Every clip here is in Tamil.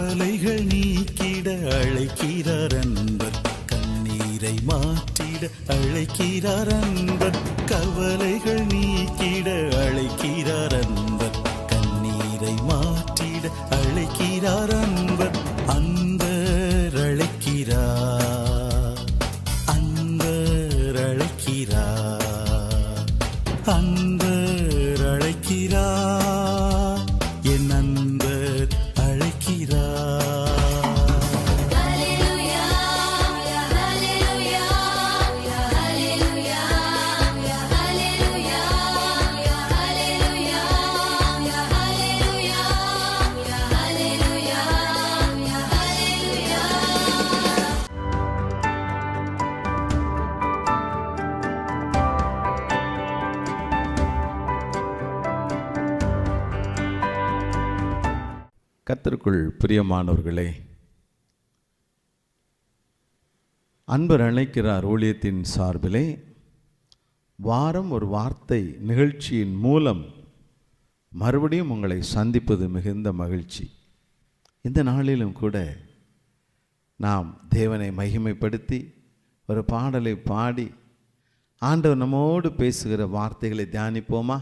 கவலைகள் நீக்கிட அழைக்கிறார் அன்பர், கண்ணீரை மாற்றிட அழைக்கிறார் அன்பர். கவலைகள் நீக்கிட அழைக்கிறார் அன்பர், கண்ணீரை மாற்றிட அழைக்கிறார் அன்பர். அன்பர் அழைக்கிறார், அன்பர் அழைக்கிறார், அன்பர் அழைக்கிறார், என் அன்பர் அழைக்கிறார். கர்த்தருக்குள் பிரியமானவர்களே, அன்பர் அழைக்கிறார் ஊழியத்தின் சார்பிலே வாரம் ஒரு வார்த்தை நிகழ்ச்சியின் மூலம் மறுபடியும் உங்களை சந்திப்பது மிகுந்த மகிழ்ச்சி. இந்த நாளிலும் கூட நாம் தேவனை மகிமைப்படுத்தி ஒரு பாடலை பாடி ஆண்டவர் நம்மோடு பேசுகிற வார்த்தைகளை தியானிப்போமா?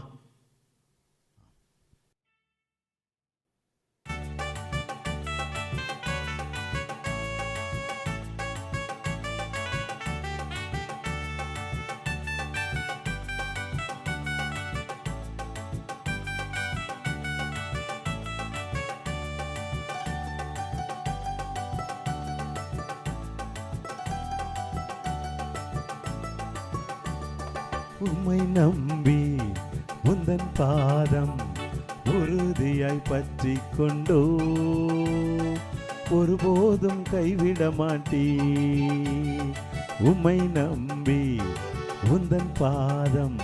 உம்மை நம்பி உந்தன் பாதம் உறுதியாய் பற்றி கொண்டோ, ஒருபோதும் கைவிட மாட்டீ. உம்மை நம்பி உந்தன் பாதம்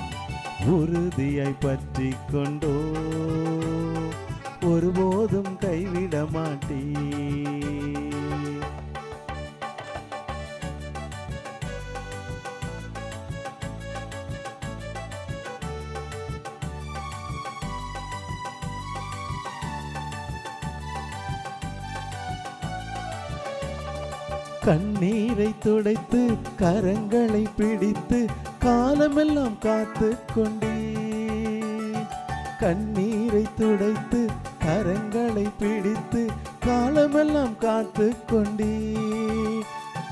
உறுதியாய் பற்றி கொண்டோ, ஒருபோதும் கைவிட மாட்டீ. கண்ணீரை துடைத்து கரங்களை பிடித்து காலமெல்லாம் காத்து கொண்டே, கண்ணீரை துடைத்து கரங்களை பிடித்து காலமெல்லாம் காத்து கொண்டே,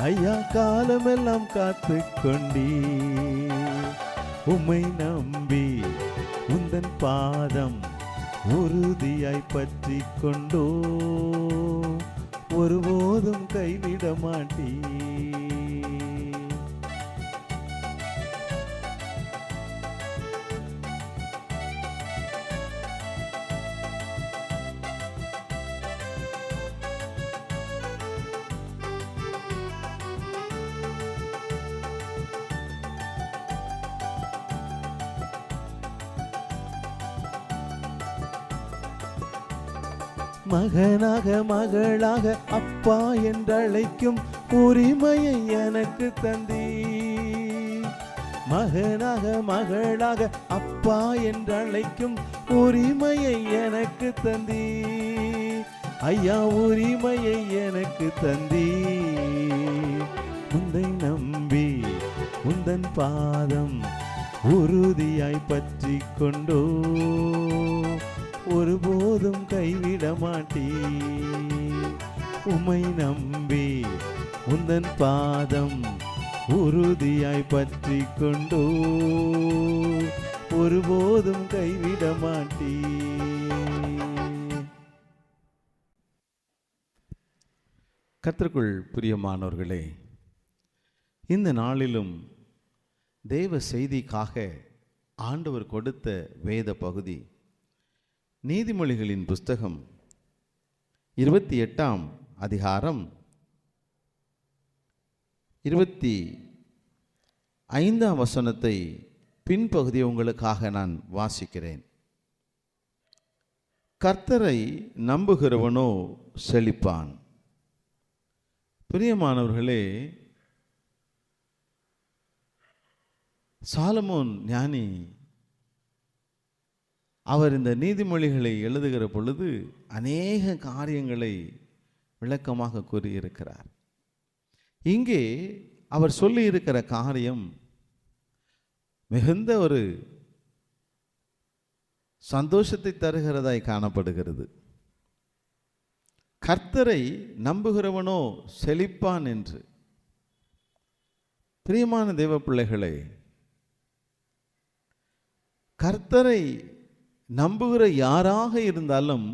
ஐயா காலமெல்லாம் காத்து கொண்டே. உம்மை நம்பி உந்தன் பாதம் உறுதியாய் பற்றி கொண்டோ, ஒருபோதும் கைவிட மாட்டீ. மகனாக மகளாக அப்பா என்றழைக்கும் உரிமையை எனக்கு தந்தீ. மகனாக மகளாக அப்பா என்றழைக்கும் உரிமையை எனக்கு தந்தீ. ஐயா உரிமையை எனக்கு தந்தீ. உன்னை நம்பி உந்தன் பாதம் உறுதியாய் பற்றி கொண்டோ, ஒருபோதும் கைவிட மாட்டீ. உம்மை நம்பி உந்தன் பாதம் உறுதியாய் பற்றி கொண்டோ, ஒருபோதும் கைவிட மாட்டீ. கர்த்தருக்குள் பிரியமானவர்களே, இந்த நாளிலும் தேவ செய்திக்காக ஆண்டவர் கொடுத்த வேத பகுதி நீதிமொழிகளின் புஸ்தகம் 28ஆம் அதிகாரம் 25ஆம் வசனத்தை பின்பகுதியை உங்களுக்காக நான் வாசிக்கிறேன். கர்த்தரை நம்புகிறவனோ செழிப்பான். பிரியமானவர்களே, சாலமோன் ஞானி அவர் இந்த நீதிமொழிகளை எழுதுகிற பொழுது அநேக காரியங்களை விளக்கமாக கூறியிருக்கிறார். இங்கே அவர் சொல்லி இருக்கிற காரியம் மிகுந்த ஒரு சந்தோஷத்தை தருகிறதாய் காணப்படுகிறது. கர்த்தரை நம்புகிறவனோ செழிப்பான் என்று. பிரியமான தேவ பிள்ளைகளே, கர்த்தரை நம்புகிற யாராக இருந்தாலும்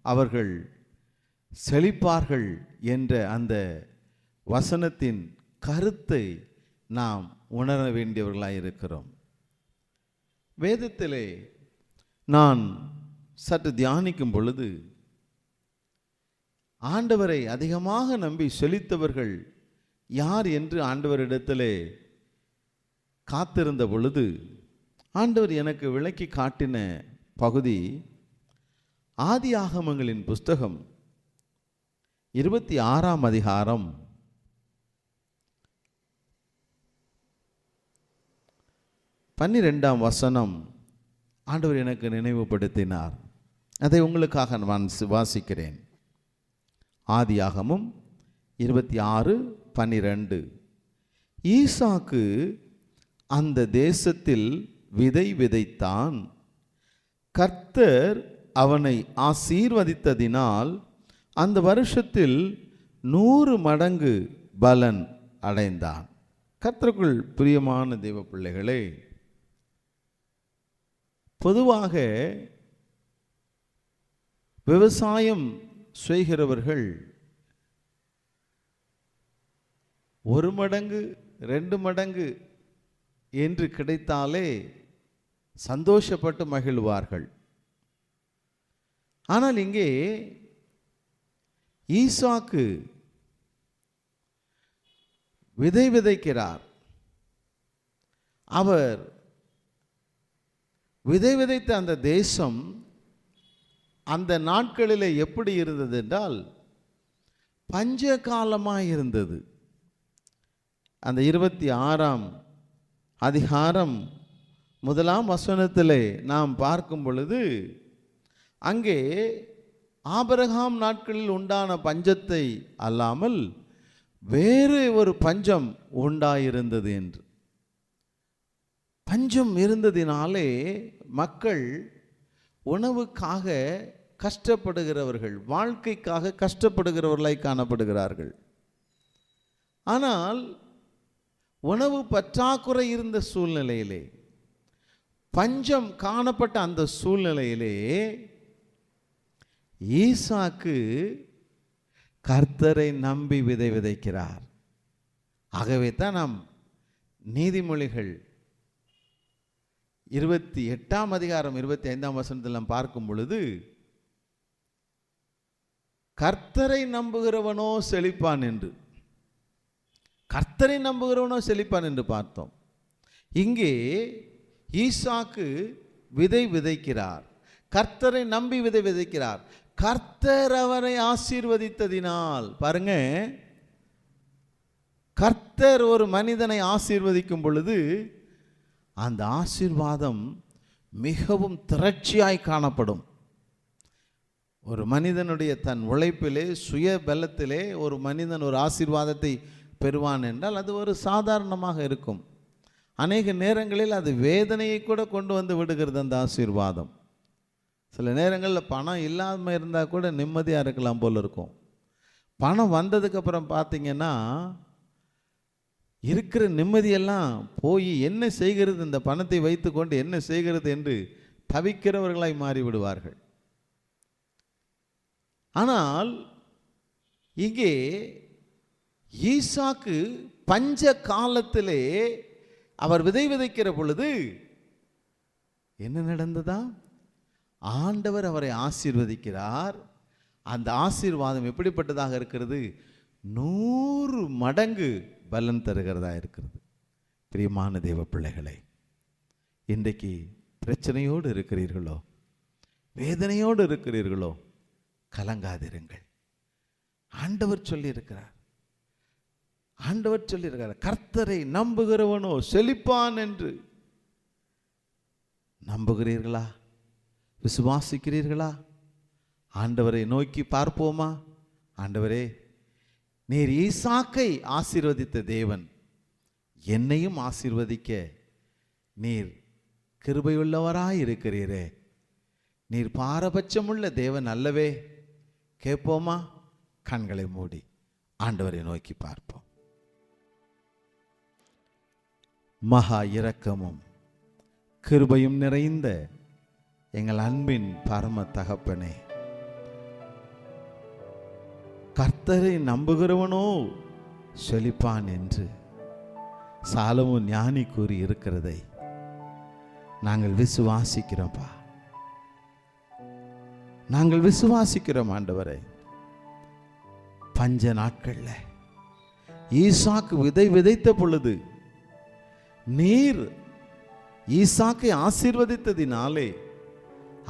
அவர்கள் செழிப்பார்கள் என்ற அந்த வசனத்தின் கருத்தை நாம் உணர வேண்டியவர்களாக இருக்கிறோம். வேதத்திலே நான் சற்று தியானிக்கும் பொழுது ஆண்டவரை அதிகமாக நம்பி செழித்தவர்கள் யார் என்று ஆண்டவரிடத்திலே காத்திருந்த பொழுது ஆண்டவர் எனக்கு விளக்கி காட்டின பகுதி ஆதியாகமங்களின் புஸ்தகம் 26ஆம் அதிகாரம் 12ஆம் வசனம் ஆண்டவர் எனக்கு நினைவுபடுத்தினார். அதை உங்களுக்காக நான் வாசிக்கிறேன். ஆதியாகமம் 26:12. ஈசாக்கு அந்த தேசத்தில் விதை விதைத்தான். கர்த்தர் அவனை ஆசீர்வதித்ததினால் அந்த வருஷத்தில் 100 மடங்கு பலன் அடைந்தான். கர்த்தருக்குள் பிரியமான தேவ பிள்ளைகளே, பொதுவாக விவசாயம் செய்கிறவர்கள் 1 மடங்கு 2 மடங்கு என்று கிடைத்தாலே சந்தோஷப்பட்டு மகிழ்வார்கள். ஆனால் இங்கே ஈசாக்கு விதை விதைக்கிறார். அவர் விதை விதைத்த அந்த தேசம் அந்த நாட்களிலே எப்படி இருந்தது என்றால் பஞ்ச காலமாக இருந்தது. அந்த 26ஆம் அதிகாரம் 1ஆம் வசனத்திலே நாம் பார்க்கும் பொழுது அங்கே ஆபிரகாம் நாட்களில் உண்டான பஞ்சத்தை அல்லாமல் வேறு ஒரு பஞ்சம் உண்டாயிருந்தது என்று. பஞ்சம் இருந்ததினாலே மக்கள் உணவுக்காக கஷ்டப்படுகிறவர்கள், வாழ்க்கைக்காக கஷ்டப்படுகிறவர்களாய் காணப்படுகிறார்கள். ஆனால் உணவு பற்றாக்குறை இருந்த சூழ்நிலையிலே, பஞ்சம் காணப்பட்ட அந்த சூழ்நிலையிலே ஈசாக்கு கர்த்தரை நம்பி விதை விதைக்கிறார். ஆகவே தான் நாம் நீதிமொழிகள் 28ஆம் அதிகாரம் 25ஆம் வசனத்தில் நாம் பார்க்கும் பொழுது கர்த்தரை நம்புகிறவனோ செழிப்பான் என்று, கர்த்தரை நம்புகிறவனோ செழிப்பான் என்று பார்த்தோம். இங்கே ஈசாக்கு விதை விதைக்கிறார், கர்த்தரை நம்பி விதை விதைக்கிறார். கர்த்தர் அவரை ஆசீர்வதித்ததினால், பாருங்க, கர்த்தர் ஒரு மனிதனை ஆசீர்வதிக்கும் பொழுது அந்த ஆசீர்வாதம் மிகவும் திரட்சியாய் காணப்படும். ஒரு மனிதனுடைய தன் உழைப்பிலே, சுய பலத்திலே ஒரு மனிதன் ஒரு ஆசீர்வாதத்தை பெறுவான் என்றால் அது ஒரு சாதாரணமாக இருக்கும். அநேக நேரங்களில் அது வேதனையை கூட கொண்டு வந்து விடுகிறது அந்த ஆசீர்வாதம். சில நேரங்களில் பணம் இல்லாமல் இருந்தால் கூட நிம்மதியாக இருக்கலாம் போல் இருக்கும். பணம் வந்ததுக்கப்புறம் பார்த்தீங்கன்னா இருக்கிற நிம்மதியெல்லாம் போய் என்ன செய்கிறது, இந்த பணத்தை வைத்து கொண்டு என்ன செய்கிறது என்று தவிக்கிறவர்களாய் மாறிவிடுவார்கள். ஆனால் இங்கே ஈசாக்கு பஞ்ச காலத்திலே அவர் விதை விதைக்கிற பொழுது என்ன நடந்ததா? ஆண்டவர் அவரை ஆசீர்வதிக்கிறார். அந்த ஆசீர்வாதம் எப்படிப்பட்டதாக இருக்கிறது? 100 மடங்கு பலன் தருகிறதா இருக்கிறது. பிரியமான தேவ பிள்ளைகளை, இன்றைக்கு பிரச்சனையோடு இருக்கிறீர்களோ, வேதனையோடு இருக்கிறீர்களோ, கலங்காதிருங்கள். ஆண்டவர் சொல்லியிருக்கிறார், ஆண்டவர் சொல்லியிருக்கிறார், கர்த்தரை நம்புகிறவனோ செழிப்பான் என்று. நம்புகிறீர்களா? விசுவாசிக்கிறீர்களா? ஆண்டவரை நோக்கி பார்ப்போமா? ஆண்டவரே, நீர் ஈசாக்கை ஆசீர்வதித்த தேவன், என்னையும் ஆசீர்வதிக்க நீர் கிருபையுள்ளவராய் இருக்கிறீரே. நீர் பாரபட்சமுள்ள தேவன் அல்லவே. கேட்போமா? கண்களை மூடி ஆண்டவரை நோக்கி பார்ப்போம். மகா இரக்கமும் கிருபையும் நிறைந்த எங்கள் அன்பின் பரம தகப்பனே, கர்த்தரை நம்புகிறவனோ செழிப்பான் என்று சாலமோன் ஞானி கூறி இருக்கிறதை நாங்கள் விசுவாசிக்கிறோம்ப்பா. நாங்கள் விசுவாசிக்கிறோம் ஆண்டவரே. பஞ்ச நாட்கள்ல ஈசாக்கு விதை விதைத்த பொழுது நீர் ஈசாக்கை ஆசீர்வதித்ததினாலே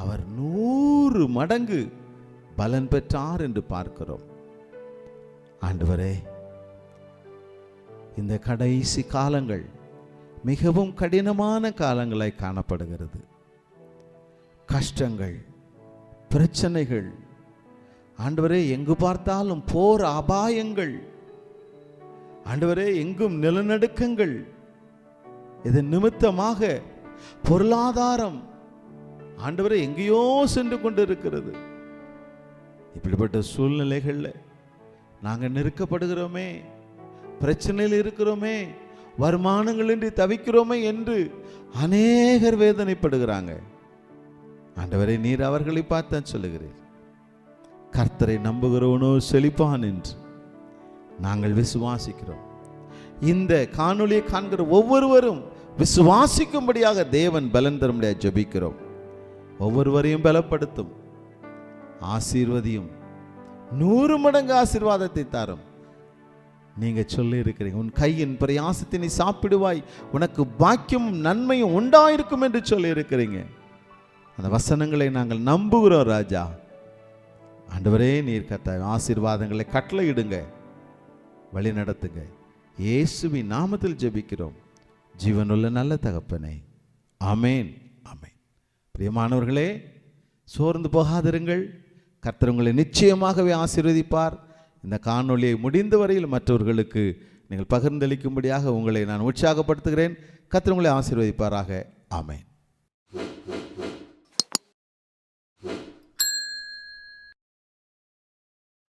அவர் 100 மடங்கு பலன் பெற்றார் என்று பார்க்கிறோம். ஆண்டவரே, இந்த கடைசி காலங்கள் மிகவும் கடினமான காலங்களாய் காணப்படுகிறது. கஷ்டங்கள், பிரச்சனைகள், ஆண்டவரே எங்கு பார்த்தாலும் போர் அபாயங்கள், ஆண்டவரே எங்கும் நிலநடுக்கங்கள், இதன் நிமித்தமாக பொருளாதாரம் ஆண்டவரே எங்கேயோ சென்று கொண்டிருக்கிறது. இப்படிப்பட்ட சூழ்நிலைகள்ல நாங்கள் நெருக்கப்படுகிறோமே, பிரச்சனையில் இருக்கிறோமே, வருமானங்களின்றி தவிக்கிறோமே என்று அநேகர் வேதனைப்படுகிறாங்க. ஆண்டவரே, நீர் அவர்களை பார்த்தான் சொல்லுகிறீர். கர்த்தரை நம்புகிறவனோ செழிப்பான் என்று நாங்கள் விசுவாசிக்கிறோம். இந்த காணொளியை காண்கிற ஒவ்வொருவரும் விசுவாசிக்கும்படியாக தேவன் பலன் தரும்படியாக ஜெபிக்கிறோம். ஒவ்வொருவரையும் பலப்படுத்தும், ஆசீர்வதியும், 100 மடங்கு ஆசீர்வாதத்தை தாரும். நீங்க சொல்லி இருக்கிறீங்க, உன் கையின் பிரயாசத்தை நீ சாப்பிடுவாய், உனக்கு பாக்கியமும் நன்மையும் உண்டாயிருக்கும் என்று சொல்லி இருக்கிறீங்க. அந்த வசனங்களை நாங்கள் நம்புகிறோம் ராஜா. ஆண்டவரே, நீர் கர்த்தாவே ஆசீர்வாதங்களை கட்டளையிடுங்க, வழி நடத்துங்க. இயேசுவின் நாமத்தில் ஜெபிக்கிறோம் ஜீவனுள்ள நல்ல தகப்பனே, ஆமேன், ஆமேன். பிரியமானவர்களே, சோர்ந்து போகாதிருங்கள். கர்த்தர் உங்களை நிச்சயமாகவே ஆசீர்வதிப்பார். இந்த காணொளியை முடிந்த வரையில் மற்றவர்களுக்கு நீங்கள் பகிர்ந்தளிக்கும்படியாக உங்களை நான் உற்சாகப்படுத்துகிறேன். கர்த்தர் உங்களை ஆசீர்வதிப்பாராக. ஆமேன்.